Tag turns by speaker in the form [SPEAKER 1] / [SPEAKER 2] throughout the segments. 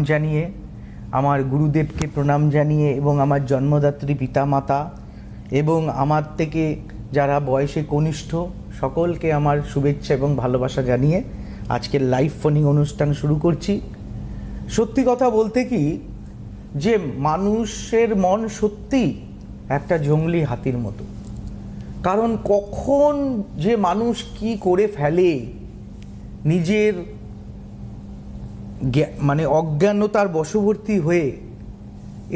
[SPEAKER 1] জানিয়ে, আমার গুরুদেবকে প্রণাম জানিয়ে এবং আমার জন্মদাত্রী পিতামাতা এবং আমার থেকে যারা বয়সে কনিষ্ঠ সকলকে আমার শুভেচ্ছা এবং ভালোবাসা জানিয়ে আজকের লাইভ ফোনিং অনুষ্ঠান শুরু করছি। সত্যি কথা বলতে কি যে মানুষের মন সত্যি একটা জংলি হাতির মতো, কারণ কখন যে মানুষ কি করে ফেলে নিজের মানে অজ্ঞানতার বশবর্তী হয়ে,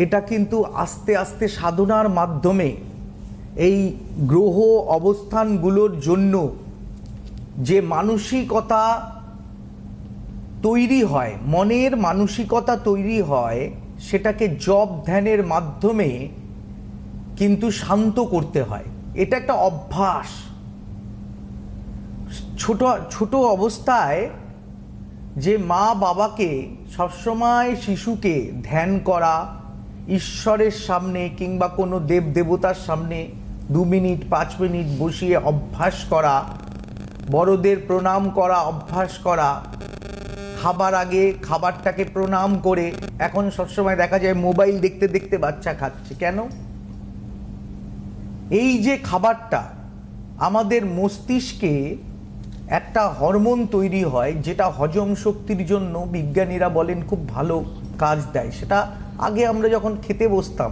[SPEAKER 1] এটা কিন্তু আস্তে আস্তে সাধনার মাধ্যমে এই গ্রহ অবস্থানগুলোর জন্য যে মানসিকতা তৈরি হয়, মনের মানসিকতা তৈরি হয়, সেটাকে জপ ধ্যানের মাধ্যমে কিন্তু শান্ত করতে হয়। এটা একটা অভ্যাস। ছোট ছোট অবস্থায় যে মা বাবাকে সবসময় শিশুকে ধ্যান করা, ঈশ্বরের সামনে কিংবা কোনো দেব দেবতার সামনে 2 মিনিট 5 মিনিট বসিয়ে অভ্যাস করা, বড়দের প্রণাম করা অভ্যাস করা, খাবার আগে খাবারটাকে প্রণাম করে, এখন সবসময় দেখা যায় মোবাইল দেখতে দেখতে বাচ্চা খাচ্ছে। কেন? এই যে খাবারটা আমাদের মস্তিষ্কে একটা হরমোন তৈরি হয়, যেটা হজম শক্তির জন্য বিজ্ঞানীরা বলেন খুব ভালো কাজ দেয়। সেটা আগে আমরা যখন খেতে বসতাম,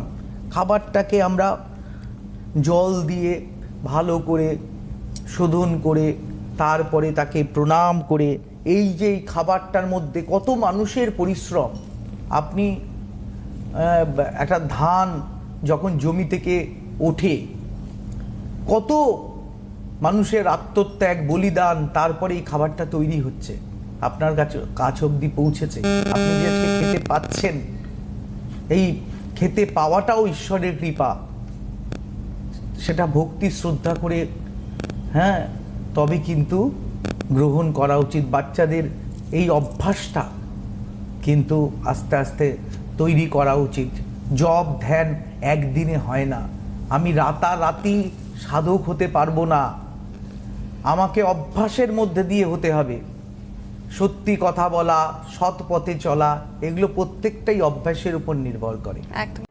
[SPEAKER 1] খাবারটাকে আমরা জল দিয়ে ভালো করে শোধন করে তারপরে তাকে প্রণাম করে, এই যে এই খাবারটার মধ্যে কত মানুষের পরিশ্রম। আপনি একটা ধান যখন জমি থেকে ওঠে, কত মানুষের আত্মত্যাগ, বলিদান, তারপরে এই খাবারটা তৈরি হচ্ছে, আপনার কাছ অবধি পৌঁছেছে। আপনি যে আজকে খেতে পাচ্ছেন, এই খেতে পাওয়াটাও ঈশ্বরের কৃপা। সেটা ভক্তি শ্রদ্ধা করে তবে কিন্তু গ্রহণ করা উচিত। বাচ্চাদের এই অভ্যাসটা কিন্তু আস্তে আস্তে তৈরি করা উচিত। জপ ধ্যান একদিনে হয় না। আমি রাতারাতি সাধক হতে পারবো না, আমাকে অভ্যাসের মধ্যে দিয়ে হতে হবে। সত্যি কথা বলা, সৎ পথে চলা, এগুলো প্রত্যেকটাই অভ্যাসের উপর নির্ভর করে।
[SPEAKER 2] একদম।